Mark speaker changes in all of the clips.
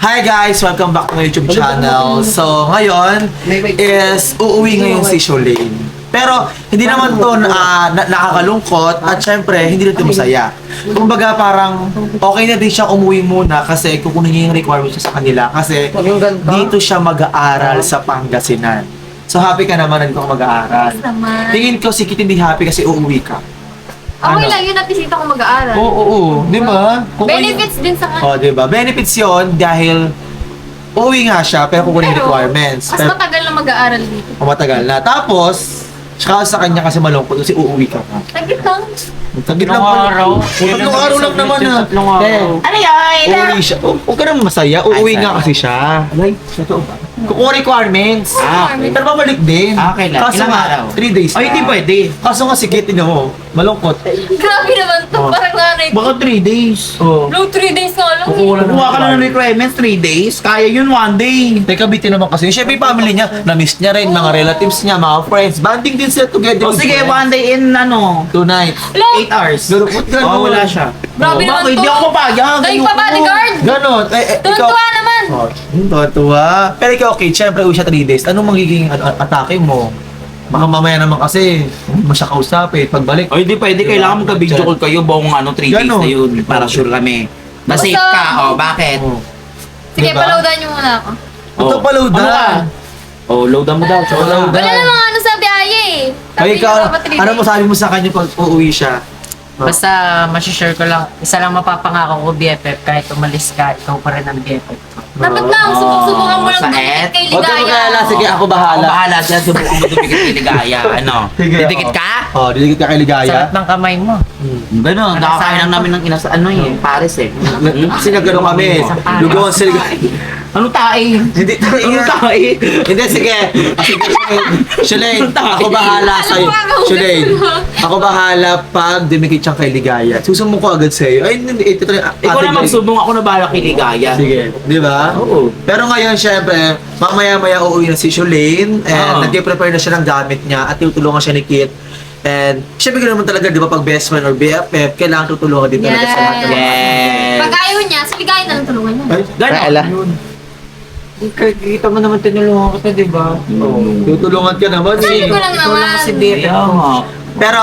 Speaker 1: Hi guys! Welcome back to my YouTube channel. So, ngayon is uuwi ngayon si Sholane. Pero, hindi naman to nakakalungkot at syempre, hindi rin ito masaya. Kumbaga parang okay na din siya umuwi muna kasi kukunin niya yung requirements sa kanila kasi dito siya mag-aaral sa Pangasinan. So, happy ka naman na dito ka mag-aaral. Tingin ko si Kit hindi happy kasi uuwi ka.
Speaker 2: Okay lang yun at least dito ako mag-aaral.
Speaker 1: Oo. Di ba?
Speaker 2: Benefits din sa kanya.
Speaker 1: Di ba? Benefits yon dahil uuwi nga siya pero kukunin yung requirements.
Speaker 2: Mas matagal na mag-aaral dito.
Speaker 1: Matagal na. Tapos, tsaka sa kanya kasi malungkot kasi uuwi ka pa.
Speaker 2: Tagit lang.
Speaker 1: Tagit lang pala. Tatlong araw lang naman na.
Speaker 3: Tatlong araw.
Speaker 2: Ano yun?
Speaker 1: Uuwi siya. Huwag ka naman masaya. Uuwi nga kasi siya. Ay, totoo ba? Kukuha requirements.
Speaker 2: okay.
Speaker 1: Pero babalik din.
Speaker 3: Okay lang.
Speaker 1: Kaso
Speaker 3: Ilang
Speaker 1: nga,
Speaker 3: araw?
Speaker 1: 3 days
Speaker 3: Ay, hindi pwede.
Speaker 1: Kaso nga sige, tingnan mo. Malungkot.
Speaker 2: Grabe naman to.
Speaker 1: Oh.
Speaker 2: Parang nanay ko.
Speaker 3: Baka 3 days.
Speaker 1: Oo.
Speaker 2: Bro, 3 days nga lang.
Speaker 1: Kukuha lang
Speaker 3: Kuha ka lang ng requirements, 3 days. Kaya yun 1 day.
Speaker 1: Teka, bitin naman kasi. Siyempre, yung family niya, na-miss niya rin, mga relatives niya, mga friends. Banding din sila together.
Speaker 3: O sige, 1 day in
Speaker 1: 2 nights.
Speaker 3: 8 hours.
Speaker 1: Ganun.
Speaker 3: Oh, wala siya.
Speaker 2: Grabe naman
Speaker 3: Bakit?
Speaker 2: to.
Speaker 3: Hindi ako papayag.
Speaker 2: Dahil pa bodyguard.
Speaker 1: Ganon.
Speaker 2: Tuntua naman.
Speaker 1: Tuntua. Pero ikaw, okay, siyempre, uwi siya 3 days. Anong magiging atake mo? Baka mamaya naman kasi, hindi mo siya kausapin. Pagbalik.
Speaker 3: O hindi pwede. Kailangan magka-video call kayo buong 3 days
Speaker 1: Ganon.
Speaker 3: na yun. Para sure kami. Na-safe
Speaker 2: Basta-
Speaker 3: ka. O, bakit?
Speaker 1: Oh.
Speaker 2: Sige,
Speaker 1: Diba?
Speaker 2: palawdan niyo muna ako.
Speaker 1: Ito pa load
Speaker 3: Ano ka? O, loadan mo daw. So,
Speaker 1: Load.
Speaker 2: Wala namang ano sa biyahe eh.
Speaker 1: Ay, ikaw,
Speaker 2: niyo dapat 3
Speaker 1: ano
Speaker 2: days.
Speaker 1: mo sabi mo sa kanya pag uuwi siya?
Speaker 4: Basta masishare ko lang, isa lang mapapangako ko BFF, kahit umalis ka, ikaw pa rin ang BFF ko.
Speaker 2: Dapat lang, subukan mo lang
Speaker 3: sa
Speaker 2: dumikit kay
Speaker 1: Huwag ka
Speaker 2: Ligaya.
Speaker 1: mag-alala. Sige, ako
Speaker 3: Ako
Speaker 1: bahala.
Speaker 3: bahala siya. Subukan mo dumikit kay Ligaya. Ano?
Speaker 1: Sige,
Speaker 3: Didikit
Speaker 1: oo.
Speaker 3: ka?
Speaker 1: Oh, didikit ka kay Ligaya.
Speaker 4: Sarap ng kamay mo.
Speaker 3: Gano'n. Nakakain lang namin ng inas Paris eh.
Speaker 1: Kasi nagano kami. Lugawan sa Ligaya.
Speaker 3: Ano tae?
Speaker 1: Hindi tayo.
Speaker 3: Ano tae?
Speaker 1: Hindi, sige. Sige, Sholane, ako bahala sa'yo.
Speaker 2: Alam mo,
Speaker 1: Sholane, ako bahala pag dumikit siyang kay Ligaya. Susumbong ko agad sa'yo. Ay, hindi. Ito
Speaker 3: Ikaw na magsubong, ako na bahala kay Ligaya.
Speaker 1: Sige, di ba?
Speaker 3: Oo.
Speaker 1: Pero ngayon, syempre, mamaya-maya uuwi na si Sholane and
Speaker 3: Oo.
Speaker 1: nag-prepare na siya ng gamit niya at tutulungan siya ni Kit. And syempre ganoon naman talaga, di ba, pag best friend or BFF, kailangan tutulungan din talaga sa lahat ng mga.
Speaker 3: Yes.
Speaker 2: Pag ayaw niya, si Ligaya na lang tulungan niya.
Speaker 1: Ay,
Speaker 3: Gano'n.
Speaker 4: Kita mo naman tinulungan kita, di ba?
Speaker 1: tutulungan ka naman
Speaker 2: Sabi
Speaker 1: eh.
Speaker 2: ko lang naman.
Speaker 4: Si BFF
Speaker 3: Kaya
Speaker 4: ko.
Speaker 3: nga.
Speaker 1: Pero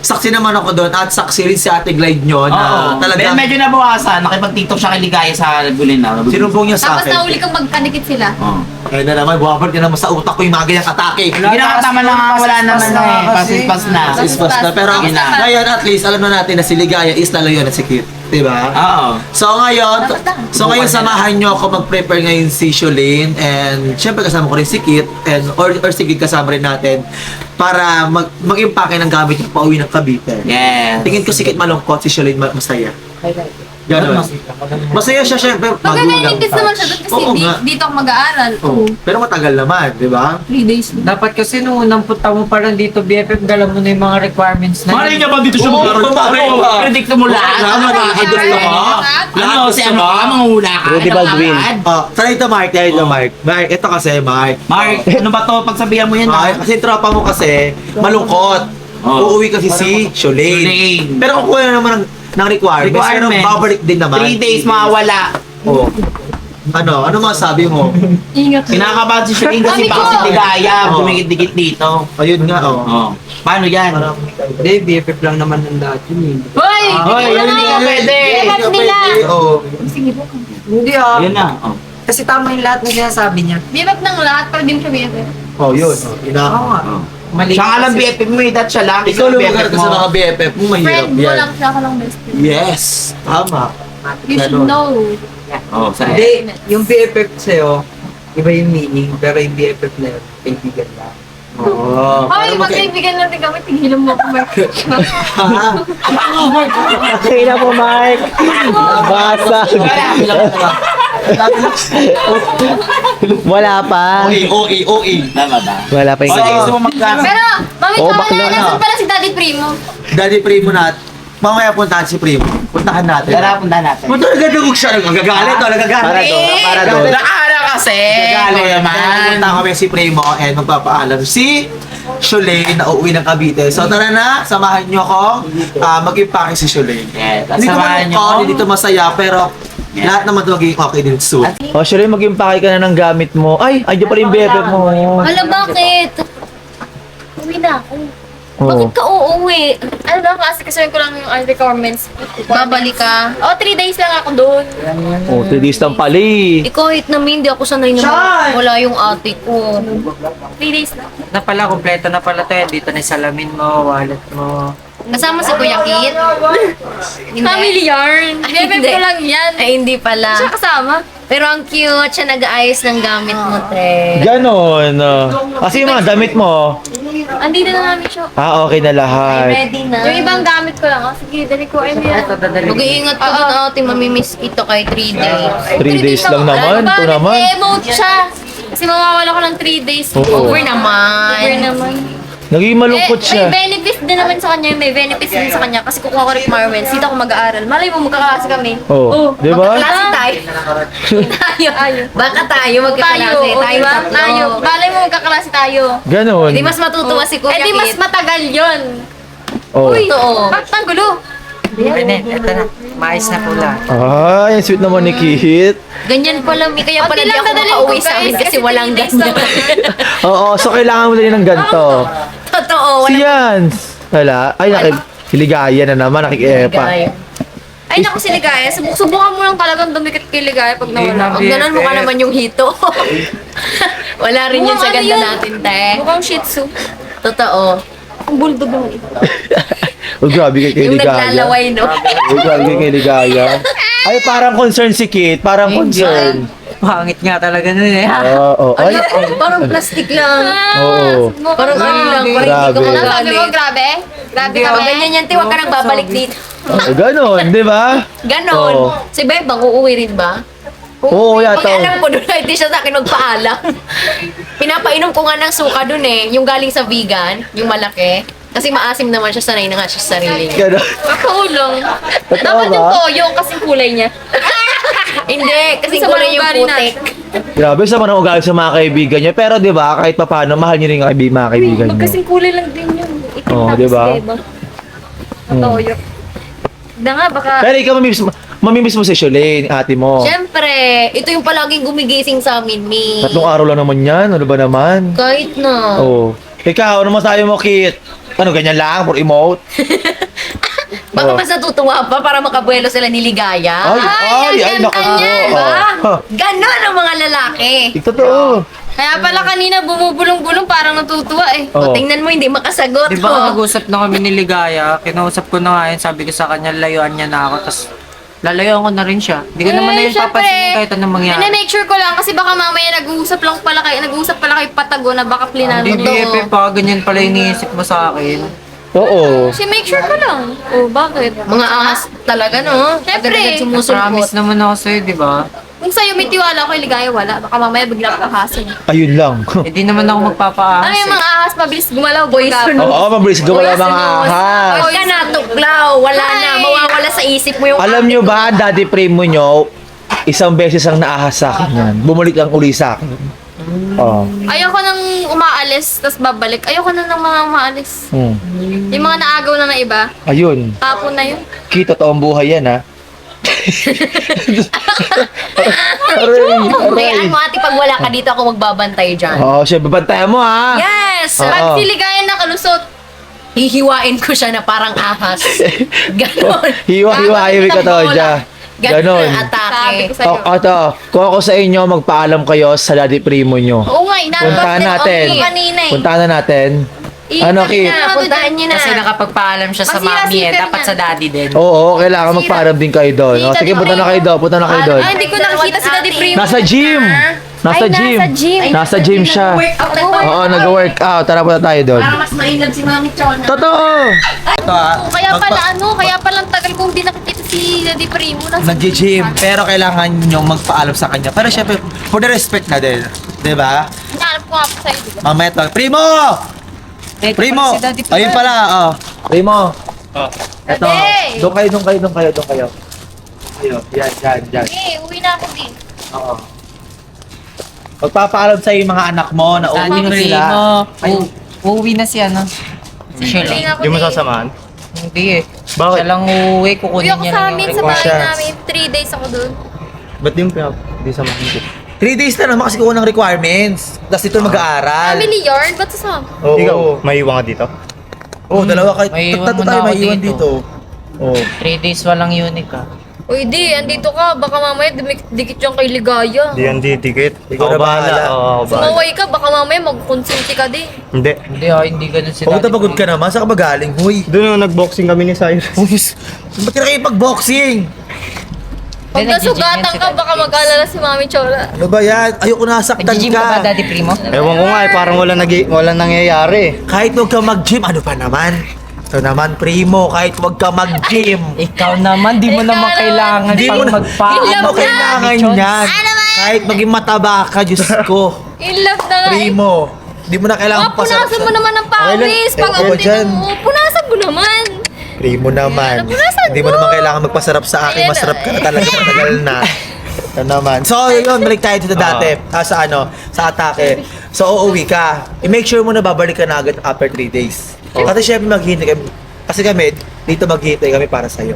Speaker 1: saksi naman ako doon at saksi rin si Ate Glide nyo na
Speaker 3: Oo.
Speaker 1: talaga
Speaker 3: Medyo nabawasan. Nakipag-tiktok siya kay Ligaya sa Lagulin na.
Speaker 1: sinumbong niya sa
Speaker 2: Tapos
Speaker 1: akin.
Speaker 2: nahuli kang magkadikit sila.
Speaker 3: Oo.
Speaker 1: Kaya na naman, buwabot ka naman sa utak ko yung mga ganyang atake.
Speaker 3: Hindi na tama na nga, wala naman na eh. Pasispas na.
Speaker 1: Pasispas na. Pero
Speaker 2: Tapos naman.
Speaker 1: ngayon at least, alam na natin na si Ligaya is lalo yun at si Kit. Diba?
Speaker 3: Oo.
Speaker 1: So ngayon,
Speaker 2: Dapat lang.
Speaker 1: samahan nyo ako mag-prepare ngayon si Sholane and syempre kasama ko rin si Kit and or si Kit kasama rin natin para mag-impake ng gamit niya pauwi ng Cavite.
Speaker 3: Yes.
Speaker 1: Tingin ko si Kit malungkot, si Sholane masaya. Ganon. Masaya siya syempre.
Speaker 2: Pag naiintis naman siya doon kasi
Speaker 1: Oo nga.
Speaker 2: dito ako mag-aaral.
Speaker 1: Oo. Pero matagal naman, di ba?
Speaker 2: 3 days na.
Speaker 4: Dapat kasi nung unang punta mo pa lang dito, BFF, dala mo na yung mga requirements na.
Speaker 3: Malay niya ba dito siya
Speaker 1: Oo,
Speaker 3: magkaroon?
Speaker 1: malay
Speaker 3: Ano?
Speaker 1: ba?
Speaker 3: Predict mo lahat?
Speaker 1: Oo,
Speaker 3: Ano?
Speaker 1: lahat.
Speaker 3: Gusto mo?
Speaker 2: Lahat.
Speaker 3: Ano? Si ano ka? Manghula ka?
Speaker 5: Rudy Baldwin.
Speaker 3: Nakaagad?
Speaker 1: Oh, sana ito Mark, Mark. Mark, ito kasi Mark.
Speaker 3: Mark, ano ba to? Pagsabihan mo yan
Speaker 1: Ay,
Speaker 3: ha?
Speaker 1: kasi tropa mo kasi malungkot.
Speaker 3: Oh.
Speaker 1: Uuwi kasi si Sholane.
Speaker 3: Sholane.
Speaker 1: Pero kukuha na naman ng requirements, pero
Speaker 3: Requirements.
Speaker 1: babalik din naman.
Speaker 3: 3 days mawawala.
Speaker 1: Oh. Ano masabi mo?
Speaker 2: Ingat.
Speaker 3: Kinakabahan si Sholane kasi
Speaker 2: Sabi
Speaker 3: baka
Speaker 2: ko.
Speaker 3: si Ligaya.
Speaker 1: Oo.
Speaker 3: Dumikit-dikit dito.
Speaker 1: Ayun nga, oh.
Speaker 3: Oh. Paano yan?
Speaker 4: Hindi, BFF lang naman ng lahat yun eh.
Speaker 2: Hoy!
Speaker 3: Hoy,
Speaker 2: Hindi
Speaker 3: hindi
Speaker 2: na
Speaker 3: ka pwede.
Speaker 2: Dapat nila.
Speaker 1: Oo.
Speaker 2: Sige po.
Speaker 4: Hindi ah.
Speaker 3: Yun na. Oh.
Speaker 4: Kasi tama yung lahat na sinasabi niya.
Speaker 2: Bibat ng lahat, pero di mo siya BFF.
Speaker 1: Oh, yun. Ina.
Speaker 4: Oo nga.
Speaker 3: Oh.
Speaker 4: Mali.
Speaker 3: Siya nga lang
Speaker 4: kasi.
Speaker 3: BFF mo eh, that siya lang.
Speaker 1: Ikaw lumagar ka sa mga BFF mo, mahirap
Speaker 2: Friend mo
Speaker 1: yan.
Speaker 2: lang siya, ako lang best friend.
Speaker 1: Yes, tama.
Speaker 2: You should
Speaker 1: Ganon.
Speaker 2: know.
Speaker 3: Oh, sa
Speaker 4: Hindi, yung BFF sa'yo, iba yung meaning, pero yung BFF na yun, kaibigan lang.
Speaker 1: Oo.
Speaker 2: Hoy, magkaibigan natin kami, tigilan mo ako, Mark.
Speaker 5: Kaya na po, Mark. Basag. Wala pa.
Speaker 1: OA.
Speaker 3: Tama ba?
Speaker 5: Wala pa yung
Speaker 3: Okay, gusto mo
Speaker 2: Pero, mami,
Speaker 5: Oh,
Speaker 2: tama
Speaker 5: bakla
Speaker 2: na,
Speaker 5: na.
Speaker 2: nasan pala si Daddy Primo?
Speaker 1: Daddy Primo natin. Mamaya puntahan si Primo. Puntahan natin.
Speaker 3: Tara, punta natin.
Speaker 1: Punta nagdagog siya. Nagagalit o nagagalit.
Speaker 5: Para doon.
Speaker 3: Nakala kasi.
Speaker 1: Nagagalit.
Speaker 3: Ikaw naman.
Speaker 1: Punta kami si Primo and magpapaalam si Sholane na uuwi ng Cavite. So tara na, samahan niyo ako mag-impake si Sholane.
Speaker 3: Yes,
Speaker 1: Hindi ko
Speaker 3: samahan niyo
Speaker 1: malungkot,
Speaker 3: ako.
Speaker 1: hindi dito masaya, pero lahat naman ito magiging okay din soon.
Speaker 5: O, Shirley, mag-impake ka na ng gamit mo. Ay, andyan pala yung BFF mo.
Speaker 2: Hala, bakit? Uwi na ako.
Speaker 5: Oo.
Speaker 2: Bakit ka uuwi? Ano ba, kasi kasuhin ko lang yung requirements. Babalik ka? 3 days lang ako doon.
Speaker 5: Oh, 3 days lang pala eh.
Speaker 2: Kahit namin, hindi ako sanay na wala yung ate ko. 3 days lang.
Speaker 4: Na pala, kompleto na pala to. Dito na yung salamin mo, wallet mo.
Speaker 2: Kasama si Kuya Kit? Family yarn. Bebek ko lang yan. Ay, hindi pala. Siya kasama. Pero ang cute, siya nag-aayos ng gamit mo, te.
Speaker 5: Ganon. Kasi yung mga damit mo,
Speaker 2: Andito na namin siya.
Speaker 5: okay na lahat.
Speaker 2: Ready na. Yung ibang gamit ko lang. Sige, dali ko. Ay,
Speaker 4: Ito, dadali.
Speaker 2: mag-iingat ka doon, ate. Mamimiss ito kay 3 days.
Speaker 5: 3 days lang naman. Ito naman.
Speaker 2: Emote siya. Kasi mawawala ko ng 3 days.
Speaker 5: Oo.
Speaker 2: Over naman. Over naman.
Speaker 5: Nagiging malungkot
Speaker 2: May
Speaker 5: siya.
Speaker 2: benefits din naman sa kanya. May benefits din sa kanya. Kasi kukuha ko requirements. Dito ako mag-aaral. Malay mo, magkaklase kami.
Speaker 5: Oh, di ba?
Speaker 2: Magkaklase tayo. tayo. Baka tayo magkaklase. Tayo tatlo. Tayo. Malay mo, magkaklase tayo.
Speaker 5: Ganon.
Speaker 2: Hindi mas matutuwa si Kuya Kit. Eh, di mas matagal yun.
Speaker 5: Oh.
Speaker 2: Uy, bakit ang gulo?
Speaker 4: Pwede, ito na. Mais na pula.
Speaker 5: Ay, ang sweet naman ni Kit.
Speaker 2: Ganyan pala, kaya pala di ako makauwi sa amin kasi walang ganyan.
Speaker 5: Oo, so kailangan mo din ng ganito.
Speaker 2: Totoo,
Speaker 5: Si Jans. Wala. Ay, hiligaya na naman. Nakikiepa.
Speaker 2: Ay, naku si Ligaya. Subukan mo lang talagang dumikit kay Ligaya pag nawala.
Speaker 4: Pag
Speaker 2: Ganun mo ka naman yung hito. Wala rin yun sa ganda natin, te. Mukhang shih tzu. Totoo. Ang bulldog naman ito.
Speaker 5: Oh, grabe kay
Speaker 2: Yung
Speaker 5: Ligaya.
Speaker 2: naglalaway, no?
Speaker 5: Oh, grabe kay Ligaya. Ay, parang concern si Kit. Parang concern.
Speaker 4: Pangit nga talaga nun eh.
Speaker 5: Oo. Ay,
Speaker 2: Parang plastic lang.
Speaker 5: oo.
Speaker 2: Parang ano lang. Parang
Speaker 5: Grabe.
Speaker 2: hindi ka sabi mo, grabe? Grabe ka ba? Ganyan yan, te. Huwag ka nang babalik dito.
Speaker 5: Ganon, di ba?
Speaker 2: Ganon.
Speaker 5: Oo.
Speaker 2: Si Bebang, uuwi rin ba?
Speaker 5: Oo,
Speaker 2: Pag
Speaker 5: yata.
Speaker 2: alam ko doon, hindi siya sa akin magpaalam. Pinapainom ko nga ng suka doon eh. Yung galing sa vegan, yung malaki. Kasi maasim naman siya, sanay na nga siya sa sarili niya.
Speaker 5: Ganon.
Speaker 2: Katulong.
Speaker 5: Totoo
Speaker 2: Dapat
Speaker 5: ba?
Speaker 2: yung toyo kasing kulay niya. Hindi, kasing
Speaker 6: Sa
Speaker 2: kulay
Speaker 6: mga
Speaker 2: yung
Speaker 6: ugali
Speaker 2: putik.
Speaker 5: Grabe sa mga ugali sa mga kaibigan niya. Pero di ba, kahit pa paano, mahal niyo rin ang mga kaibigan niyo.
Speaker 6: Magkasing kulay lang din yun. Itim
Speaker 5: Oo,
Speaker 6: tapos
Speaker 5: diba?
Speaker 6: beba. Toyo. Na nga, baka...
Speaker 5: Pero ikaw, mamimiss mo si Sholane, ate mo.
Speaker 2: Siyempre, ito yung palaging gumigising sa amin, Mi.
Speaker 5: 3 araw lang naman yan. Ano ba naman?
Speaker 2: Kahit na.
Speaker 5: Oo. Ikaw, ano masabi mo, Kit? Ano, ganyan lang? For emote?
Speaker 2: Baka
Speaker 5: Oh.
Speaker 2: mas natutuwa pa para makabuelo sila ni Ligaya.
Speaker 5: Ay, naku.
Speaker 2: Diba? Ganon ang mga lalaki.
Speaker 5: Totoo.
Speaker 6: Kaya pala kanina bumubulong-bulong parang natutuwa eh.
Speaker 5: Oo.
Speaker 2: O, tingnan mo, hindi makasagot.
Speaker 4: Di ba nag-usap na kami ni Ligaya? Kinausap ko na nga yun. Sabi ko sa kanya, layuan niya na ako. Tapos lalayuan ko na rin siya. Hindi ko naman na yun papansinin kahit anong mangyari.
Speaker 6: Make sure ko lang kasi baka mamaya nag-uusap pala kayo patago na baka plinano
Speaker 4: Hindi,
Speaker 6: to.
Speaker 4: BFF pa. Ganyan pala iniisip mo sa akin.
Speaker 5: Oo.
Speaker 6: Kasi make sure ko lang. Oh, bakit?
Speaker 2: Mga ahas talaga, no?
Speaker 6: Siyempre.
Speaker 2: Agad-agad sumusulpot.
Speaker 4: Promise naman ako sa'yo, di ba?
Speaker 6: Kung sa'yo may tiwala ako, Ligaya wala. Baka mamaya bigla ka kahasan.
Speaker 5: Ayun lang.
Speaker 4: Eh di naman ako magpapaahas.
Speaker 6: Ano yung mga ahas mabilis gumalaw?
Speaker 5: Oo, mabilis gumala mga ahas.
Speaker 2: Huwag ka na, tuklaw. Wala na. Mawawala sa isip mo yung
Speaker 5: Alam nyo ba, daddy primo nyo, isang beses ang naahas sa akin yan. Bumalik lang uli sa akin. Oo.
Speaker 6: Ayoko nang umaalis, tapos babalik. Ayoko na ng mga umaalis. Yung mga naagaw na ng iba,
Speaker 5: Ayun.
Speaker 6: tapon na yun.
Speaker 5: Kita toong buhay yan, ha? Aray,
Speaker 2: Kayaan mo, ate, pag wala ka dito, ako magbabantay dyan.
Speaker 5: Oo, siya, babantayan mo, ha?
Speaker 2: Yes!
Speaker 5: Oo.
Speaker 6: Pag siligayan na kalusot,
Speaker 2: Hihiwain ko siya na parang ahas. Ganon.
Speaker 5: Hiwa-hiwa ka to, dyan.
Speaker 2: Ganon
Speaker 5: Ganon.
Speaker 2: ang
Speaker 6: sabi ko
Speaker 2: atake.
Speaker 6: sa'yo.
Speaker 5: Ito, kung ako sa inyo, magpaalam kayo sa daddy primo nyo.
Speaker 6: Oo nga, inabot
Speaker 5: Puntahan natin.
Speaker 6: kanina eh.
Speaker 5: Puntahan na natin. Ano, Kit?
Speaker 2: Puntahan niyo na.
Speaker 4: Kasi nakapagpaalam siya sa
Speaker 6: Masira
Speaker 4: mami eh.
Speaker 6: sitter
Speaker 4: Dapat
Speaker 6: niya.
Speaker 4: sa daddy din.
Speaker 5: Oo, kailangan magpaalam din kayo doon. O, sige, punta na kayo doon. Punta na kayo doon.
Speaker 6: Ah, hindi ko nakikita si Daddy Primo.
Speaker 5: Nasa gym! Nasa gym. Nasa gym siya. Oo, nag-workout. Tara, punta tayo doon.
Speaker 2: Para mas maingat si Mami Chona.
Speaker 5: Totoo!
Speaker 1: Ito
Speaker 6: Kaya pala kaya pala ang tagal kong di nakikita si Daddy Primo.
Speaker 1: Nag-gym, pero kailangan nyo magpaalam sa kanya. Pero syempre, for the respect na din. Diba?
Speaker 6: Hinahanap ko nga po sa'yo, diba?
Speaker 1: Mamaya to, Primo!
Speaker 4: Ito
Speaker 1: Primo!
Speaker 4: pala si Daddy
Speaker 1: Ayun pala, oh. Primo! Ito,
Speaker 6: Daddy!
Speaker 1: doon kayo. Ayun, yan.
Speaker 6: Eh, uwi na ako din.
Speaker 1: Oo. Magpapaalam sa yung mga anak mo na
Speaker 4: Daddy
Speaker 1: uuwi na sila.
Speaker 4: Primo. Uuwi na si ano? Si
Speaker 6: Uwi
Speaker 4: Shirley.
Speaker 6: na ako
Speaker 5: Hindi mo
Speaker 6: din.
Speaker 5: sasamahan?
Speaker 4: Hindi eh.
Speaker 5: Bakit?
Speaker 4: Siya lang uuwi.
Speaker 6: Uwi
Speaker 4: Kukunin
Speaker 6: ako
Speaker 4: niya
Speaker 6: sa
Speaker 4: lang
Speaker 6: amin
Speaker 4: yung
Speaker 6: sa bahay
Speaker 1: siya.
Speaker 6: namin. 3 days ako doon.
Speaker 7: Ba't di samahan ko?
Speaker 5: 3 days na naman kasi kuha ng requirements. Tapos dito mag-aaral.
Speaker 6: Family yarn? Ba't sasama?
Speaker 5: Oo.
Speaker 7: Ikaw, may iwan ka dito?
Speaker 5: Oo, dalawa kahit
Speaker 4: May iwan
Speaker 5: tatlo
Speaker 4: muna
Speaker 5: tayo
Speaker 4: ako
Speaker 5: may iwan
Speaker 4: dito.
Speaker 5: dito. Oo.
Speaker 4: 3 days walang unique ah.
Speaker 6: Uy, di, andito ka. Baka mamaya dikit yung kay Ligaya.
Speaker 7: Di yan titikit.
Speaker 5: Ikaw na bahala.
Speaker 6: Sumaway ka, baka mamaya magkonsulti ka din.
Speaker 7: Hindi.
Speaker 4: Hindi ah, hindi ganun si
Speaker 5: Pagod na
Speaker 4: Daddy
Speaker 5: pagod ka
Speaker 4: Primo.
Speaker 5: naman. Saan ka ba galing? Huy.
Speaker 7: Doon nag-boxing kami ni Cyrus.
Speaker 5: Ba't ka na kayo pag-boxing?
Speaker 6: Pag
Speaker 4: Hindi, nag-gym yan
Speaker 6: nasugatan
Speaker 4: si
Speaker 6: ka,
Speaker 4: Daddy
Speaker 6: baka
Speaker 4: Primo.
Speaker 6: mag-alala si Mami Chora.
Speaker 5: Ano ba yan? Ayoko nasaktan
Speaker 4: Nag-gym ka ba,
Speaker 5: ka.
Speaker 4: Daddy Primo?
Speaker 7: Ewan ko nga parang wala nangyayari.
Speaker 5: Kahit huwag ka mag-gym, ano pa naman? Ito naman, Primo, kahit huwag ka mag-gym.
Speaker 4: Ikaw naman, di mo
Speaker 6: Ikaw
Speaker 4: naman
Speaker 6: naman.
Speaker 4: kailangan
Speaker 5: Hindi mo
Speaker 4: pang
Speaker 5: na,
Speaker 4: magpa.
Speaker 5: hindi mo
Speaker 6: Ilang
Speaker 5: kailangan
Speaker 4: na?
Speaker 5: yan. Kahit maging mataba ka, Diyos ko.
Speaker 6: In love na nga.
Speaker 5: Primo, hindi mo na kailangan
Speaker 6: Mga punasan mo naman ng
Speaker 7: Okay
Speaker 6: pawis.
Speaker 7: lang.
Speaker 6: Pag
Speaker 5: Eh, ako dyan.
Speaker 6: mo, punasan mo naman.
Speaker 5: Primo naman.
Speaker 6: Punasan
Speaker 5: Hindi mo naman kailangan magpasarap sa akin.
Speaker 6: Ayan,
Speaker 5: Masarap ka na
Speaker 6: ay.
Speaker 5: talaga matagal na. Ito naman. So, yun, balik tayo dito dati. Sa ano, sa atake. So, uuwi ka. I-make sure mo na babalik ka na agad after 3 days. Kasi syempre maghihintay kami. Kasi kami, dito maghihintay kami para sa'yo.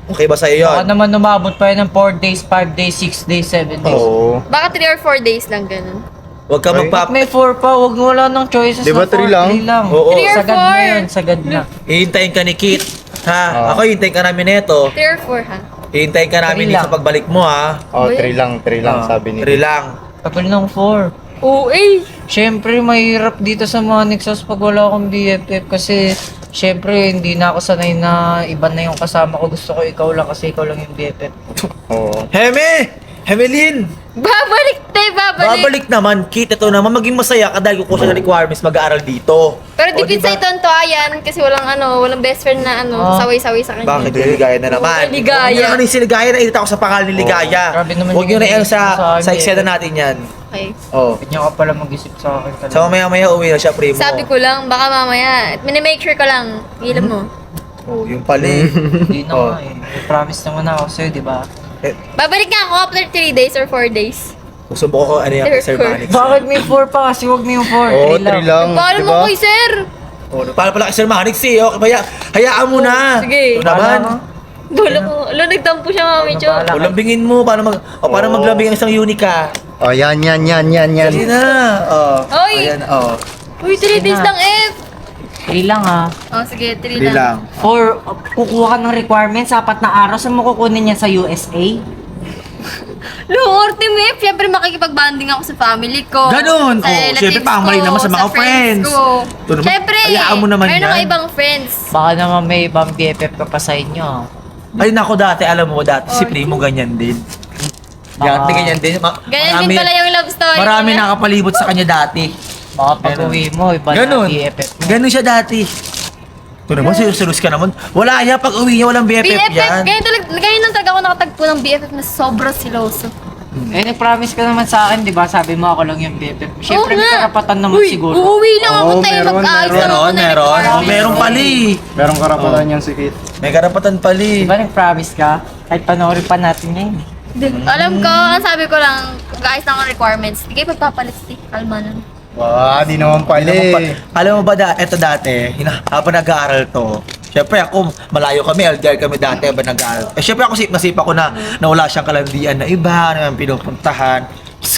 Speaker 5: Okay ba sa'yo yun?
Speaker 4: Baka naman umabot pa yun ng 4 days, 5 days, 6 days, 7 days.
Speaker 7: Oo.
Speaker 6: Baka 3 or 4 days lang ganun.
Speaker 5: Huwag ka
Speaker 7: Ay.
Speaker 5: magpap...
Speaker 4: May 4 pa, huwag wala nang choices
Speaker 7: Di ba
Speaker 4: na 4,
Speaker 7: 3 lang?
Speaker 4: 3 lang.
Speaker 5: Oo.
Speaker 6: 3 or
Speaker 4: Sagad na
Speaker 6: 4.
Speaker 4: yun, sagad na.
Speaker 5: Hihintayin ka ni Kit. Ha?
Speaker 7: Ah.
Speaker 5: Ako hihintayin ka namin neto.
Speaker 6: 3 or 4 ha?
Speaker 5: Hihintayin ka namin
Speaker 4: 3
Speaker 5: dito
Speaker 4: lang.
Speaker 5: sa pagbalik mo, ha?
Speaker 7: Oh, 3 lang sabi ni.
Speaker 5: 3 lang.
Speaker 4: Tagal ng 4.
Speaker 6: Oo, eh.
Speaker 4: Siyempre, mahirap dito sa mga Nexus pag wala akong BFF kasi siyempre, hindi na ako sanay na iba na yung kasama ko. Gusto ko ikaw lang kasi ikaw lang yung BFF.
Speaker 7: Oo.
Speaker 5: Heme! Hemelin!
Speaker 6: Babalik, te, babalik.
Speaker 5: Babalik naman, Kit. Ito naman, maging masaya ka dahil kukuha siya ng requirements mag-aaral dito.
Speaker 6: Pero
Speaker 5: O,
Speaker 6: dipit
Speaker 5: diba?
Speaker 6: sa ito ang ayan kasi walang best friend na
Speaker 4: Ah.
Speaker 6: saway-saway sa kanya.
Speaker 5: Bakit? Ligaya na naman.
Speaker 6: Oo, Ligaya.
Speaker 5: Huwag nyo na si Ligaya, nainit ako sa pangalan ni Ligaya.
Speaker 4: Grabe naman
Speaker 5: Huwag nyo
Speaker 4: yung
Speaker 5: na yan
Speaker 4: iniisip sa
Speaker 5: sa
Speaker 4: akin,
Speaker 5: eksena
Speaker 4: eh.
Speaker 5: natin yan.
Speaker 6: Okay.
Speaker 5: Oh.
Speaker 4: Hindi ka pala mag-isip sa akin talaga.
Speaker 5: So mamaya-maya uwi na siya, Primo.
Speaker 6: Sabi ko lang, baka mamaya, minimake sure ka lang. Ilan mo.
Speaker 5: Oh, yung pala eh.
Speaker 4: Hindi na
Speaker 5: Oh.
Speaker 4: nga eh. May promise naman ako sa'yo, di ba?
Speaker 6: Babalik nga ako after 3 days or 4 days.
Speaker 5: Susubukan ko ano yung Sir
Speaker 6: Sure.
Speaker 5: Manix.
Speaker 4: Bakit may 4 pa kasi huwag na yung 4?
Speaker 7: Oo,
Speaker 4: 3
Speaker 7: 3 lang.
Speaker 6: Paano
Speaker 7: Di
Speaker 6: mo
Speaker 7: ba?
Speaker 6: ko, sir?
Speaker 5: Oh, paano pala kay Sir Manix eh? Okay, hayaan mo na.
Speaker 6: Sige.
Speaker 5: Ito naman.
Speaker 6: Bolo ko. Lo, nagtampo siya, Mami Cho.
Speaker 4: Bahala.
Speaker 5: O, lambingin mo. Paano
Speaker 7: Oo.
Speaker 5: maglambing ang isang unika?
Speaker 7: Oh, yan.
Speaker 5: Sige na. Oh.
Speaker 6: Oy!
Speaker 5: Ayan, oh.
Speaker 6: Uy, 3 days
Speaker 4: na.
Speaker 6: lang, F.
Speaker 4: 3 lang ah.
Speaker 6: Oh, sige, 3
Speaker 5: Hindi
Speaker 6: lang.
Speaker 5: lang.
Speaker 4: 4, kukuha ka ng requirements, 4 na araw. Saan mo kukunin yan sa USA?
Speaker 6: Lord, Team F, syempre makikipag-banding ako sa family ko.
Speaker 5: Ganun.
Speaker 6: Sa
Speaker 5: Oh,
Speaker 6: relatives
Speaker 5: syempre, pamali
Speaker 6: ko,
Speaker 5: naman sa mga friends.
Speaker 6: ko.
Speaker 5: Ito naman,
Speaker 6: Syempre,
Speaker 5: hayaan mo naman
Speaker 6: meron
Speaker 5: yan.
Speaker 6: mga ibang friends.
Speaker 4: Baka naman may ibang BFF ka pa sa inyo.
Speaker 5: Ay, nako dati, alam mo dati, si Primo ganyan din. Dati ganyan din.
Speaker 6: Ganyan din pala yung love story.
Speaker 5: Marami
Speaker 6: nila.
Speaker 5: nakapalibot sa kanya dati.
Speaker 4: Baka pag uwi mo, iba
Speaker 5: Ganun.
Speaker 4: na BFF mo.
Speaker 5: Ganun siya dati. Ito naman, serious ka naman. Wala yan, pag uwi niya, walang BFF
Speaker 6: BFF,
Speaker 5: yan.
Speaker 6: ganyan lang talaga ako nakatagpo ng BFF na sobrang siloso.
Speaker 4: Eh, nag-promise ka naman sa akin, di ba? Sabi mo ako lang yung BFF. Siyempre,
Speaker 6: Oo
Speaker 4: may
Speaker 6: nga.
Speaker 4: karapatan naman
Speaker 6: Uy,
Speaker 4: siguro.
Speaker 6: uuwi lang ako
Speaker 7: Oo,
Speaker 6: tayo,
Speaker 7: meron,
Speaker 6: mag-aayos lang ako
Speaker 5: Meron,
Speaker 6: ng
Speaker 5: meron.
Speaker 6: requirements.
Speaker 5: Oh, meron pali.
Speaker 7: Merong karapatan yan si Kit.
Speaker 5: May karapatan pali.
Speaker 4: Di ba nag-promise ka? Kahit panoorin pa natin yan.
Speaker 6: Alam ko, ang sabi ko lang, mag-aayos lang ako ng requirements. Hindi kayo pagpapalit, kalma lang.
Speaker 7: Wow, di naman pala eh.
Speaker 5: Alam mo ba, eto dati, habang nag-aaral to, syempre ako, malayo kami, LDR kami dati habang nag-aaral. Eh syempre ako sip na sip ako na wala siyang kalandian na iba, na pinupuntahan.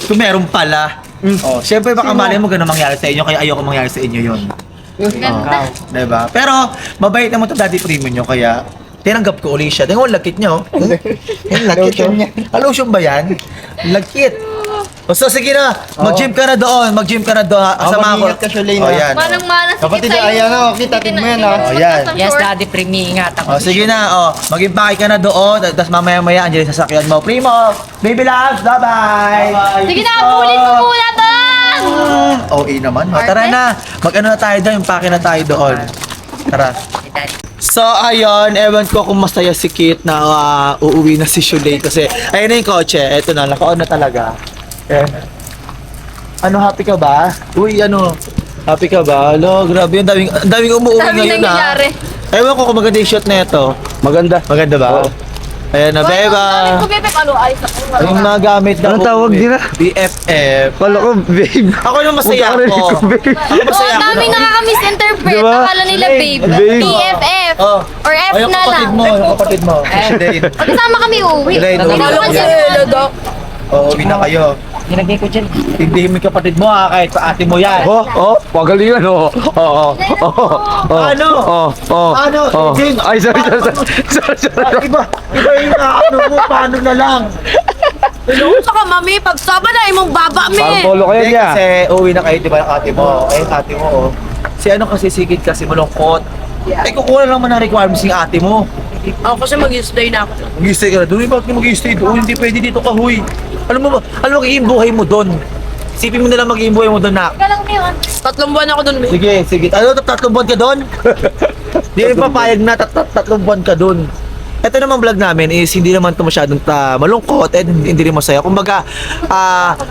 Speaker 5: Kung meron pala, oh, syempre baka mali mo ganun mangyari sa inyo, kaya ayoko mangyari sa inyo yun.
Speaker 6: Ganda.
Speaker 5: Diba? Pero, mabait naman to Daddy Primo nyo, kaya tinanggap ko uli siya. Tingnan mo, lagkit nyo. Yung lagkit
Speaker 7: Lotion
Speaker 5: nyo. Lotion ba yan? Lagkit. O so, sige na. Mag-gym ka na doon. Mag-gym ka na doon. Kasama ko.
Speaker 7: mag-ingat ka, Charlene,
Speaker 5: O,
Speaker 7: ha?
Speaker 5: yan.
Speaker 6: Manang-mana si
Speaker 7: Kapatid,
Speaker 6: Kit sa'yo.
Speaker 7: ayan o, Kit, atid mo yan, ha?
Speaker 5: Oh, yan.
Speaker 4: Yes, Daddy Primi, ingatan ko.
Speaker 5: O, sige na. O, mag-impake ka na doon. Tapos mamaya-maya, andyan yung sasakyan mo. Primo, baby loves, bye-bye.
Speaker 6: Sige na, pulin mo muna doon!
Speaker 5: OA naman. O, tara na. Mag-ano na tayo doon. Impake na tayo doon. Tara. So, ayun, ewan ko kung masaya si Kit na uuwi na si Shulay kasi ayun na yung kotse, eto na, naka-on na talaga. Eh. Ano, happy ka ba? Uy, ano, happy ka ba? Lo, grabe, ang daming umuwi
Speaker 6: Dami
Speaker 5: ngayon
Speaker 6: nangyayari.
Speaker 5: Ewan ko kung maganda yung shot na ito. Maganda. Maganda ba? Ayan na, beba.
Speaker 6: Kung bebe, ano, ayos ako.
Speaker 5: Yung mga gamit na
Speaker 8: Anong tawag
Speaker 5: uuwi.
Speaker 8: nila?
Speaker 5: BFF.
Speaker 8: Kala ko, babe.
Speaker 5: Ako yung masaya
Speaker 8: Huwag ka rin
Speaker 5: ako.
Speaker 8: ko, babe.
Speaker 5: Ako
Speaker 6: Oo,
Speaker 5: masaya
Speaker 6: ang
Speaker 5: ako.
Speaker 6: daming nakaka-misinterpret.
Speaker 8: Diba?
Speaker 6: Akala nila babe.
Speaker 8: Babe.
Speaker 6: BFF.
Speaker 5: Oh.
Speaker 6: Or F
Speaker 5: Ay, yung
Speaker 6: na
Speaker 5: kapatid
Speaker 6: lang.
Speaker 5: mo, yung kapatid mo. Dane.
Speaker 6: Pagkasama kami uwi.
Speaker 5: Dane,
Speaker 6: Hindi
Speaker 5: uwi.
Speaker 6: naman siya naman.
Speaker 5: Oo, uwi na kayo.
Speaker 4: Nilagay ko dyan.
Speaker 5: Tindihin mo yung kapatid mo ha, kahit sa ate mo yan.
Speaker 8: Pagalingan, oh.
Speaker 5: Ano? Ano? Jing?
Speaker 8: Ay, sorry.
Speaker 5: Iba yung ano mo, paano na lang?
Speaker 6: Saka mami, pagsaba na imong baba
Speaker 8: Parang polo kayo
Speaker 5: Hindi,
Speaker 8: niya.
Speaker 5: kasi uwi na kayo, di ba, yung ate mo. Eh, ate mo, oh. Si ano kasi sigit kasi malungkot. Eh, kukuha lang naman ng requirements ng ate mo.
Speaker 6: Ako kasi mag-stay na ako.
Speaker 5: Mag-i-stay ka na doon. Bakit mag-i-stay doon? Hindi pwede dito ka, huy. Alam mo ba, ano magiging buhay mo doon? Isipin mo na lang magiging buhay mo doon na.
Speaker 6: Ika lang ngayon. 3 buwan ako doon.
Speaker 5: Sige. Ano, 3 buwan ka doon? Hindi rin papayag na 3 buwan ka doon. Ito naman vlog namin is hindi naman ito masyadong malungkot at hindi rin masaya. Kumbaga,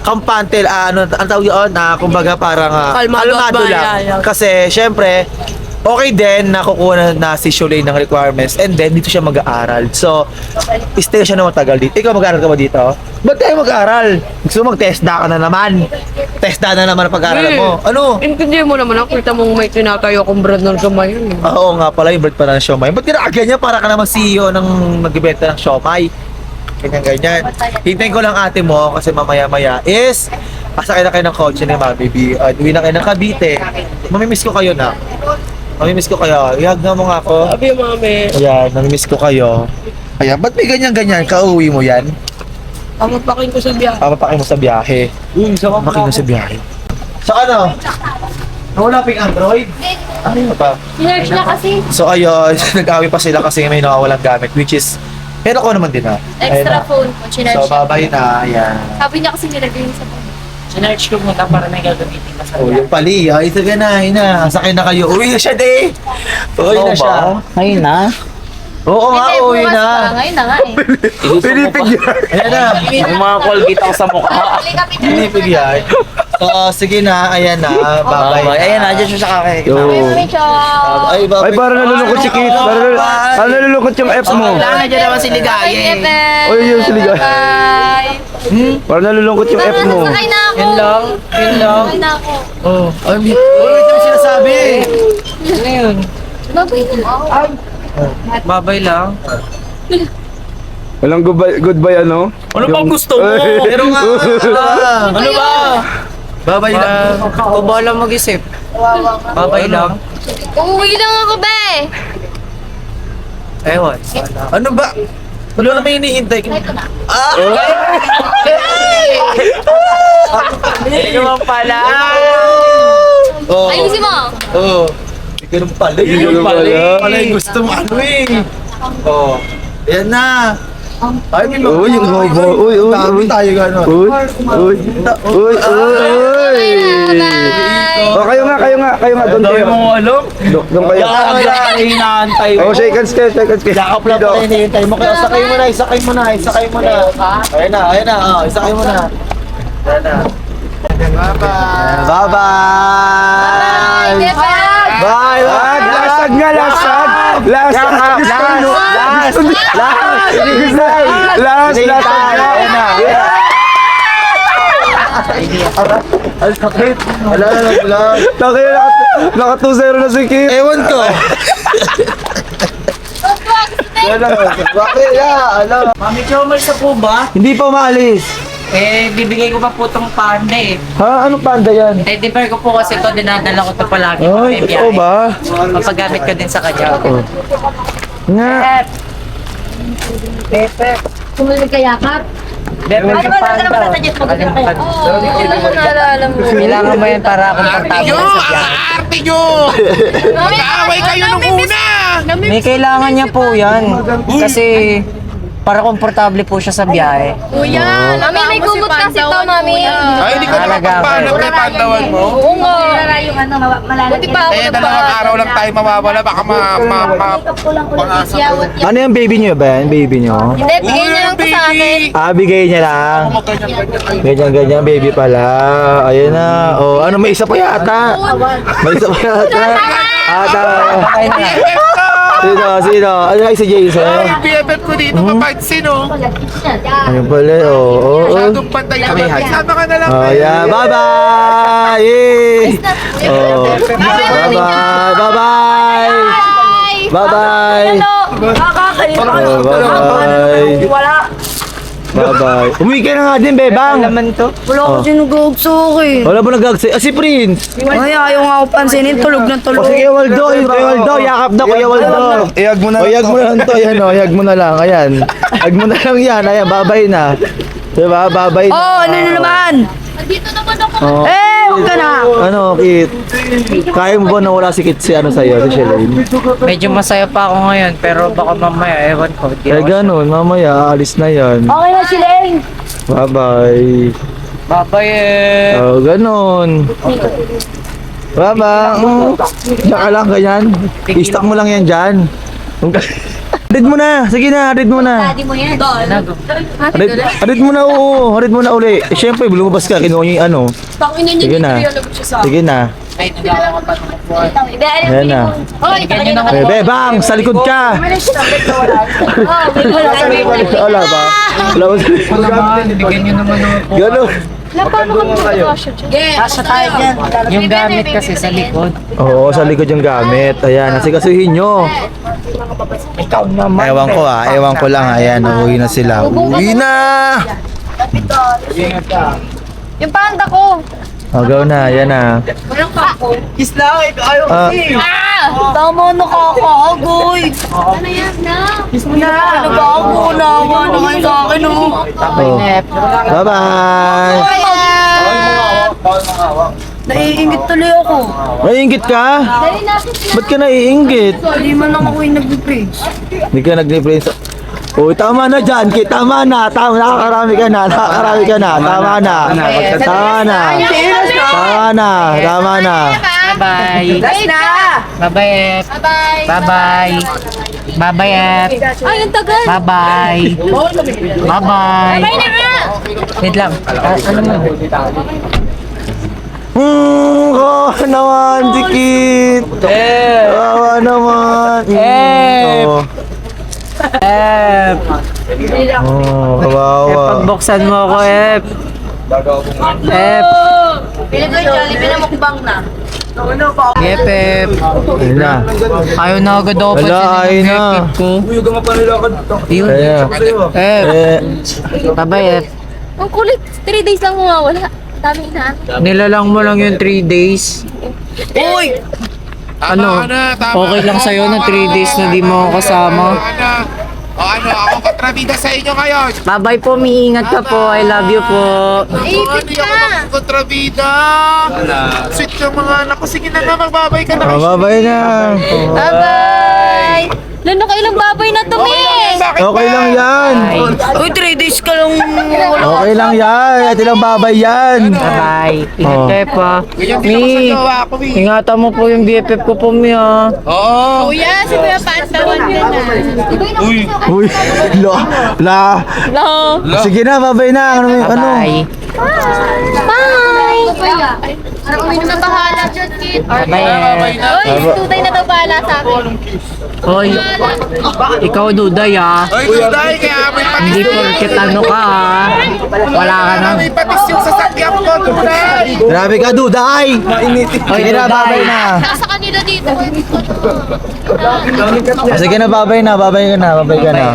Speaker 5: kampante, ano, ang tawag yun, kumbaga parang
Speaker 6: Kalmado at
Speaker 5: lang.
Speaker 6: bayaya.
Speaker 5: Kasi, syempre, okay din na kukuha na si Shulay ng requirements and then dito siya mag-aaral. So, stay siya na matagal dito. Ikaw mag-aaral ka ba dito? Ba't tayo mag-aaral? Gusto mo mag-TESDA ka na naman. TESDA na naman ang pag-aaral mo. Ano?
Speaker 6: Intindihan mo naman ako. Kita mong may tinatayo akong brand ng sumayon.
Speaker 5: Oo nga pala, yung bread pa ng siomay. Ba't kinakaganyan? Para ka naman CEO ng nagbibenta ng siomay. Ganyan. Hintayin ko lang ate mo kasi mamaya-maya is pasakay na kayo ng kotse ni Mami B. Uwi na kayo ng Cavite. Mamimiss ko kayo na. Mamimiss ko kayo. Ihag na mo nga ako.
Speaker 6: Sabi yung mami.
Speaker 5: Ayan, namimiss ko kayo. Ayan, ba't may ganyan-ganyan? Kauwi mo yan?
Speaker 6: Papapakin ko sa biyahe.
Speaker 5: Papapakin mo sa biyahe. Papapakin mo sa biyahe. So ano? Nawala pa yung Android? Ano pa?
Speaker 6: Sinerge niya kasi.
Speaker 5: So ayun, nag-away pa sila kasi may nawawalang gamit which is pero ko naman din na.
Speaker 6: Extra phone ko. Sinerge
Speaker 5: So
Speaker 6: niya.
Speaker 5: babay na, ayan.
Speaker 6: Sabi niya kasi nilagay niya sa phone.
Speaker 4: Sinerge ko muna para may gagamitin ka sa
Speaker 5: Oh, yung pali, ay sige na, sakay na kayo. Uwi na siya, de. Uwi na siya.
Speaker 3: Ngayon na.
Speaker 5: Oo nga,
Speaker 6: Hindi,
Speaker 5: uwi
Speaker 6: bukas
Speaker 5: na.
Speaker 6: pa. Ngayon na nga eh.
Speaker 8: Pinipigyan.
Speaker 5: Ayan na.
Speaker 3: Yung mga Colgate ako sa mukha.
Speaker 5: Pinipig yan. So, sige na, ayan na. Babay.
Speaker 3: Ayan na, dyan siya sa kakay.
Speaker 8: Yo.
Speaker 6: Mami, ciao.
Speaker 5: Ay, babay.
Speaker 8: Ay, parang nalulungkot si Kit. Parang nalulungkot yung F mo.
Speaker 3: Wala na dyan naman si Ligaya eh.
Speaker 8: Oy, yung siliga.
Speaker 6: Bye.
Speaker 8: Parang nalulungkot yung F mo.
Speaker 6: Sakay na ako.
Speaker 4: Yun lang.
Speaker 6: Sakay na ako.
Speaker 5: Oh, ay, ito yung sinasabi.
Speaker 4: Ano yun?
Speaker 6: Babay na ako.
Speaker 4: Babay lang.
Speaker 8: Walang goodbye ano?
Speaker 3: Ano bang gusto mo?
Speaker 5: Pero nga, ano ba? Babay na.
Speaker 4: Ikaw bahala mag-isip. Babay lang.
Speaker 6: Uuwi lang ako, be.
Speaker 4: Ewan.
Speaker 5: Ano ba? Ano na may hinihintay?
Speaker 3: Ikaw naman pala.
Speaker 5: Oh.
Speaker 6: Ayusin mo.
Speaker 5: Oo. Ikaw naman pala.
Speaker 8: Ikaw naman pala.
Speaker 5: Pala yung gusto mo ano eh. Oo. Ayan na. Ay, may mga...
Speaker 8: Uy, yung hobo. Uy.
Speaker 5: Dami tayo gano'n.
Speaker 8: Uy.
Speaker 6: Bye.
Speaker 8: Oh, kayo nga. Doon kayo.
Speaker 3: alam.
Speaker 8: Doon kayo.
Speaker 3: Yakap hinaantay mo.
Speaker 8: Oh, shake hands kayo.
Speaker 5: Yakap lang pala hinihintay mo. Kaya sakay mo na. Ayan na. Oh, isakay mo na. Ayan na. Bye-bye. Bye-bye. Bye.
Speaker 8: Lasag nga, lasag.
Speaker 5: Ayan na. Ay, sakit. Wala.
Speaker 8: Naka 2-0 na si Kit.
Speaker 5: Ewan ko. Bakit? Alam.
Speaker 4: Mami Chomel sa po ba?
Speaker 5: Hindi pa umalis.
Speaker 4: Bibigay ko pa po itong panda eh.
Speaker 5: Ha? Anong panda yan?
Speaker 4: Defer ko po kasi ito, dinadala ko ito palagi.
Speaker 8: Ay, totoo ba?
Speaker 4: Mapagamit ko din sa kanya.
Speaker 8: Nga.
Speaker 6: Sumulit ka yakap.
Speaker 4: Bebe, yung panda. Kalimutan.
Speaker 6: Hindi mo naalala mo.
Speaker 4: Kailangan mo yan para komportable sa biyahe.
Speaker 6: Kaaway kayo nung una.
Speaker 4: May kailangan niya po yan. Kasi para komportable po siya sa biyahe.
Speaker 6: Kuya, mami, may kumot kasi to, mami.
Speaker 7: Ay, hindi ka naman
Speaker 4: Talaga.
Speaker 7: paano may pantawan mo.
Speaker 6: Oo nga. Buti pa ako
Speaker 7: Eh, 2 araw lang tayo mawawala. Baka
Speaker 5: Ano yung baby niyo ba yan? Baby niyo?
Speaker 6: Hindi, bigay niya lang to sa akin.
Speaker 5: Bigay niya lang. Ganyan, baby pala. Ayan na. Oh, ano, may isa pa yata. May isa pa yata. Tama.
Speaker 4: Kaya na.
Speaker 8: Sino? Ano ay si Jason?
Speaker 7: Ay, yung BFF ko dito, mapansin, oh.
Speaker 8: Ayun pala, oo.
Speaker 7: Masyadong pantay ka ba? Sama ka na lang.
Speaker 8: Oh, yeah. Bye-bye! Yay! Oh. Bye-bye! Bye-bye! Bye-bye! Oh, bye-bye! Bye-bye! Umuwi ka na nga din, Bebang!
Speaker 4: Laman to.
Speaker 9: Wala ko sinugugso ko eh.
Speaker 8: Wala mo nag-agsi. Ah, si Prince!
Speaker 9: Ay, ayaw nga ako pansinin. Tulog na
Speaker 8: O
Speaker 9: tulog.
Speaker 8: sige, Waldo! Kuya Waldo! Yakap na, Kuya Waldo!
Speaker 7: Iyag mo na.
Speaker 8: O, yag mo na lang to. Ayan, o. Yag mo na lang. Ayan. Yag mo na lang yan. Ayan, babay na. Diba? Babay na.
Speaker 9: Oh, ano na naman?
Speaker 6: Dito naman ako.
Speaker 8: Oh.
Speaker 9: Huwag ka na.
Speaker 8: Ano, Kit? Kaya mo ba na wala si Kit si ano sa'yo, si Shelane?
Speaker 4: Medyo masaya pa ako ngayon, pero baka mamaya, ewan ko. Di
Speaker 8: Eh,
Speaker 4: ako-
Speaker 8: ganun. Mamaya, alis na yan.
Speaker 9: Okay na si Leng.
Speaker 8: Bye-bye.
Speaker 4: Bye-bye eh.
Speaker 8: Oh, ganun. Baba. Diyan ka lang, ganyan. I-stock mo lang yan dyan. Harid mo na. Sige na, harid mo na.
Speaker 2: Daddy mo yan.
Speaker 8: Harid mo na, oo. Harid mo na uli. Eh, syempre, lumabas ka. Kinuha niyo yung ano. Sige na. Sige na.
Speaker 4: Ay, nagawa ko pa ng buwan.
Speaker 8: Ayan na.
Speaker 2: Oy,
Speaker 4: Ganyan naman.
Speaker 8: Bang! Sa likod ka! Wala ba? Wala ba?
Speaker 4: Naman, bigyan nyo naman ako.
Speaker 8: Ganun.
Speaker 4: Yung gamit kasi sa likod.
Speaker 8: Oo, sa likod yung gamit. Ayan, nasikasuhin nyo. Ewan ko ewan ko lang. Ayan, uuwi na sila. Uuwi na!
Speaker 6: Yung panda ko.
Speaker 8: Agaw na, ayan na.
Speaker 9: Tama na kakaagoy.
Speaker 6: Ano yan na?
Speaker 9: Nagago na. Ano kayo sa akin oh.
Speaker 8: Oh. Bye-bye!
Speaker 9: Naiingit tuloy ako.
Speaker 8: Naiingit ka? Ba't ka naiingit?
Speaker 9: Hindi man lang ako yung nag-praise.
Speaker 8: Hindi ka nag-reference. Uy, tama na dyan, Kit. Tama na. Nakakarami ka na. Nakakarami ka na. Tama na. Tama na. Tama na. Tama na.
Speaker 4: Bye-bye. Bye-bye.
Speaker 6: Bye-bye.
Speaker 4: Bye-bye. Bye-bye.
Speaker 6: Ay, ang tagal.
Speaker 4: Bye-bye. Bye-bye.
Speaker 6: Bye na nga.
Speaker 4: Wait lang. Ano mo?
Speaker 8: Kawawa naman si Kit. Kawawa naman. Oh, kawawa.
Speaker 4: Pagbuksan mo ako, Ep. Ep.
Speaker 9: Pili ko yung Jollibee na mukbang na.
Speaker 4: Ep, Ep.
Speaker 8: Ayun na.
Speaker 4: Ayaw na agad ako
Speaker 8: Wala,
Speaker 4: pansinin
Speaker 8: ayaw
Speaker 4: ng
Speaker 8: na.
Speaker 4: Ep ko. Yun.
Speaker 8: Ayan.
Speaker 4: Ep.
Speaker 8: Eh,
Speaker 4: Bye-bye, Ep.
Speaker 6: Ang kulit. 3 days lang mawawala. Dami na.
Speaker 4: Nilalang mo lang yung 3 days.
Speaker 9: Uy!
Speaker 4: Ano? Okay lang sa'yo na 3 days na di mo ako kasama?
Speaker 7: Ako kontrabida sa inyo ngayon.
Speaker 4: Bye-bye po, miingat ka po. I love you po.
Speaker 6: Ipit
Speaker 7: Hindi ako
Speaker 6: ka.
Speaker 7: kontrabida. Sweet yung mga anak ko. Sige na nga, magbabay ka na.
Speaker 8: mababay na.
Speaker 6: Bye-bye. Lalo kailang babay na to, miss.
Speaker 8: Okay lang yan.
Speaker 9: Uy, 3 days ka lang.
Speaker 8: Okay lang yan. At ilang babay yan.
Speaker 4: Bye-bye. Ingat
Speaker 8: Oh.
Speaker 4: kayo pa.
Speaker 7: Ganyan din ako sa
Speaker 4: Mi,
Speaker 7: jowa ko, Mi.
Speaker 4: ingatan mo po yung BFF ko po, Mi, ha.
Speaker 7: Oo.
Speaker 6: Kuya, si Kuya Pantawan ka na.
Speaker 8: Uy, la. Sige na, babay na. Ano?
Speaker 4: Bye-bye.
Speaker 6: Bye! Parang uwi na bahala dyan, kid.
Speaker 4: Bye-bye.
Speaker 6: Oy, tutay na daw bahala sa akin.
Speaker 4: Hoy, ikaw Duday, ha.
Speaker 7: Ay, Duday, kaya may patis.
Speaker 4: Hindi porket ano ka, ha. Wala ka na.
Speaker 7: May patis yung sasakyan ko, Duday.
Speaker 8: Grabe ka, Duday. Sige na, babay na.
Speaker 6: Nasa kanila dito.
Speaker 8: Sige na, babay na. Babay ka na. Babay ka na.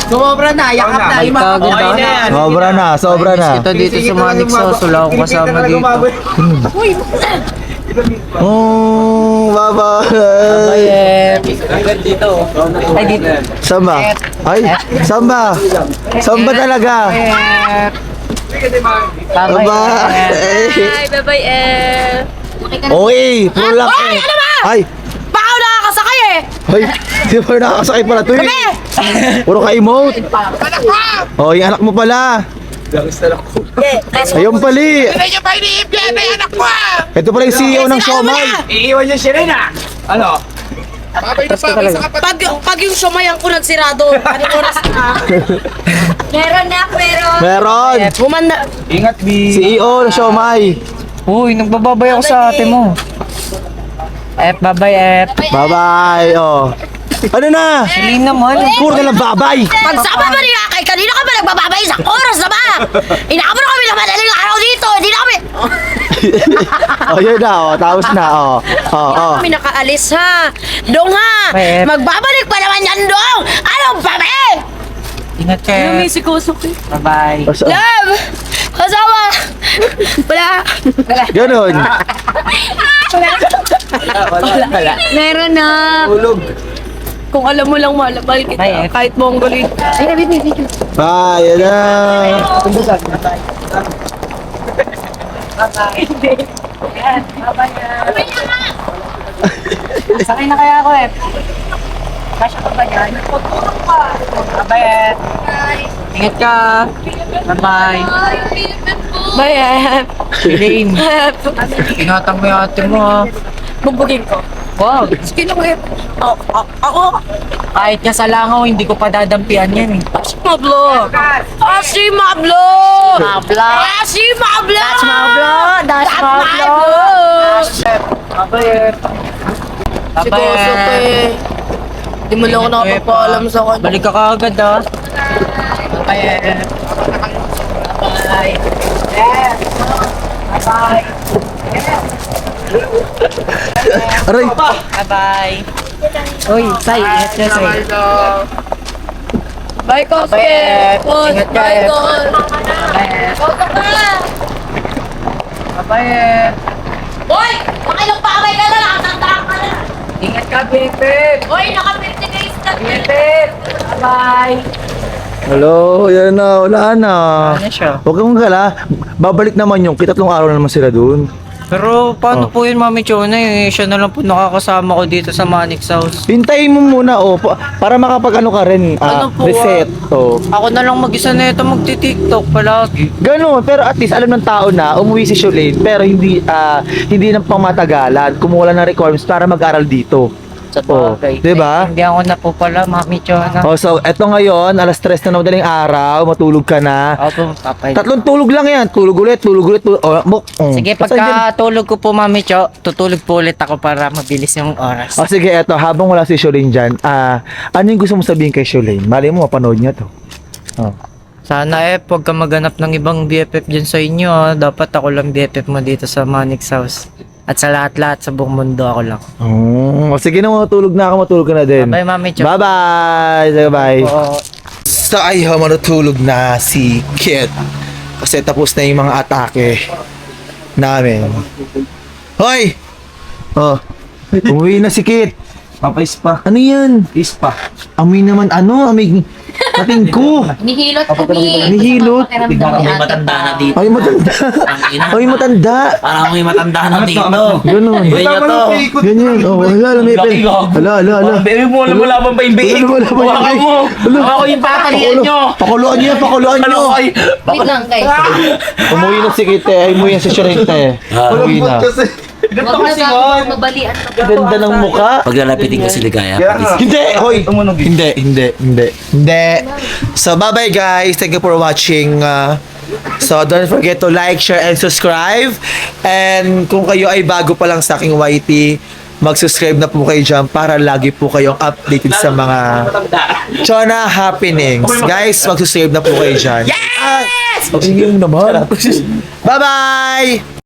Speaker 3: Sumobra na, yakap na.
Speaker 4: Ay, kagod, ha.
Speaker 8: Sobra na. Sobra na.
Speaker 4: Ito dito sa Manix Sauce, wala akong kasama dito.
Speaker 8: Bye-bye.
Speaker 4: Bye, Ay, dito.
Speaker 8: Samba. Ay, samba. Samba talaga.
Speaker 4: Bye-bye.
Speaker 8: Bye.
Speaker 6: Bye-bye, El.
Speaker 8: Okay, puro lang eh. Ay,
Speaker 9: Baka ako nakakasakay eh.
Speaker 8: ay, di ba nakakasakay pala to eh? Puro ka-emote. Oh, yung anak mo pala. Ayun pali.
Speaker 7: Hindi nyo ba iniimpyan na yung anak ko, ah?
Speaker 8: Ito pala yung CEO ng Siomay.
Speaker 7: Babay na babay sa kapatid.
Speaker 9: Pag yung sumayan ko nagsirado, anong oras na?
Speaker 2: Meron na, meron.
Speaker 8: Meron.
Speaker 9: Bumanda.
Speaker 8: CEO ng Siomay.
Speaker 4: Uy, nagbababay ako sa ate mo. F, babay F.
Speaker 8: Bye-bye. Oh. Ano na?
Speaker 4: Celine naman.
Speaker 8: Puro ka lang babay.
Speaker 9: Pagsama ba niya kay kanina ka ba nagbababay sa oras na ba? Inaabot na kami ng madaling araw dito. Hindi na kami...
Speaker 8: Oh, yun na. Oh, tapos na. Oh. Oh, oh.
Speaker 9: Kami nakaalis ha. Dong ha.
Speaker 4: Pep.
Speaker 9: Magbabalik pa naman yan dong. Anong babe?
Speaker 4: Ingat kayo. Bye-bye.
Speaker 9: Love. Kasama. Wala.
Speaker 8: Ganun.
Speaker 2: Meron na.
Speaker 9: Kung alam mo lang malabal kita.
Speaker 4: Bye, F.
Speaker 9: Kahit mongolid.
Speaker 8: Bye. Yan na.
Speaker 4: Sakay na kaya ako F. Kasya ka ba yan? Bye F. Ingat ka. Bye-bye.
Speaker 9: Bye.
Speaker 4: Celine. Ingatan mo yung ate mo ha.
Speaker 9: Bugbugin ko.
Speaker 4: Wow.
Speaker 9: Sige na kuya. Ako.
Speaker 4: Kahit nga sa langaw, hindi ko pa dadampian yan eh.
Speaker 9: Mablo. Asi Mablo.
Speaker 4: Mabla.
Speaker 9: Asi Mablo.
Speaker 4: That's Mablo. That's Mablo. Bye-bye.
Speaker 9: Si Koso pa eh. Di mo lang ako nakapapaalam sa kanya.
Speaker 4: Balik ka kaagad ha. Bye-bye. Bye-bye. Bye-bye.
Speaker 8: Aray.
Speaker 4: Bye-bye. Uy, Sai, ingat ka, Sai.
Speaker 9: Bye, Koso.
Speaker 4: Bye.
Speaker 9: Kos.
Speaker 4: Ingat ka,
Speaker 9: Bye,
Speaker 4: F.
Speaker 9: Kos.
Speaker 4: Bye.
Speaker 9: Koso ka.
Speaker 4: Bye-bye.
Speaker 9: Hoy! Pakilang pakamay ka na. Nakatanda ka na.
Speaker 4: Ingat ka, Bebe.
Speaker 9: Hoy! Naka-50 days na.
Speaker 4: Bebe. Bye-bye.
Speaker 8: Hello. Yan na. Wala na.
Speaker 4: Ano siya?
Speaker 8: Huwag kang gala. Babalik naman yung kitatlong araw na naman sila dun.
Speaker 4: Pero paano po yun, Mami Chona? Eh, siya na lang po nakakasama ko dito sa Manix House.
Speaker 8: Hintayin mo muna para makapag ano ka rin.
Speaker 4: Ano po,
Speaker 8: reset. Oh.
Speaker 4: Ako na lang mag-isa na ito magti-TikTok palagi.
Speaker 8: Ganun, pero at least alam ng tao na umuwi si Sholane pero hindi na pamatagalan. Kumuha lang ng requirements para mag-aral dito.
Speaker 4: Sa
Speaker 8: Oh,
Speaker 4: bagay.
Speaker 8: diba?
Speaker 4: Hindi ako na po pala, Mami Chona.
Speaker 8: Oh, so eto ngayon, alas 3 na ng madaling araw, matulog ka na.
Speaker 4: Ako, papay.
Speaker 8: Tatlong tulog lang yan. Tulog ulit, tulog ulit.
Speaker 4: Sige, pagka tulog ko po, Mami Cho, tutulog po ulit ako para mabilis yung oras.
Speaker 8: O sige, eto, habang wala si Sholane dyan, ano yung gusto mo sabihin kay Sholane? Mali mo, mapanood niya to. Oh.
Speaker 4: Sana huwag ka maghanap ng ibang BFF dyan sa inyo. Ah. Dapat ako lang BFF mo dito sa Manix House. At sa lahat-lahat sa buong mundo ako lang.
Speaker 8: O sige na, matulog na ako, matulog ka na din.
Speaker 4: Bye, Mami Cho.
Speaker 8: Bye-bye! Sige, bye!
Speaker 4: Oo.
Speaker 5: So ayun, matutulog na si Kit. Kasi tapos na yung mga atake namin. Hoy!
Speaker 8: Oh, umuwi na si Kit.
Speaker 5: Papais pa.
Speaker 8: Ano yan?
Speaker 5: Ispa.
Speaker 8: Amoy naman, amoy kating ko.
Speaker 2: Nihilot kami.
Speaker 8: Nihilot.
Speaker 3: Tignan may matanda na dito.
Speaker 8: Ay, matanda.
Speaker 3: Ang ina.
Speaker 8: Ay, matanda.
Speaker 3: Parang may matanda na dito.
Speaker 8: Ganun.
Speaker 3: Ganyan to.
Speaker 8: Ganyan. Oh, hala, may
Speaker 3: Laki, gago.
Speaker 8: Hala.
Speaker 3: Baby mo, alam mo laban pa yung biig.
Speaker 8: Wala pa yung
Speaker 3: Hawakan
Speaker 8: biig.
Speaker 3: mo.
Speaker 8: Wala.
Speaker 3: Hawakan ko yung patalian nyo.
Speaker 8: Pakuluan niyo, pakuluan
Speaker 3: Ano
Speaker 8: niyo.
Speaker 3: ko ay...
Speaker 2: Wait lang, guys.
Speaker 8: Umuwi na si Kit eh. Ay, umuwi na si Sholane. Umuwi na.
Speaker 3: Ganito
Speaker 2: Huwag
Speaker 3: kasi
Speaker 2: na
Speaker 3: yun.
Speaker 2: mabalian ka.
Speaker 8: Ganda ng mukha.
Speaker 3: Paglalapitin ko si Ligaya.
Speaker 8: Hindi! Hoy!
Speaker 5: Hindi. So, bye-bye guys. Thank you for watching. So, don't forget to like, share, and subscribe. And kung kayo ay bago pa lang sa aking YT, mag-subscribe na po kayo dyan para lagi po kayong updated sa mga Chona happenings. Guys, mag-subscribe na po kayo dyan. Yes! Sige naman. Bye-bye!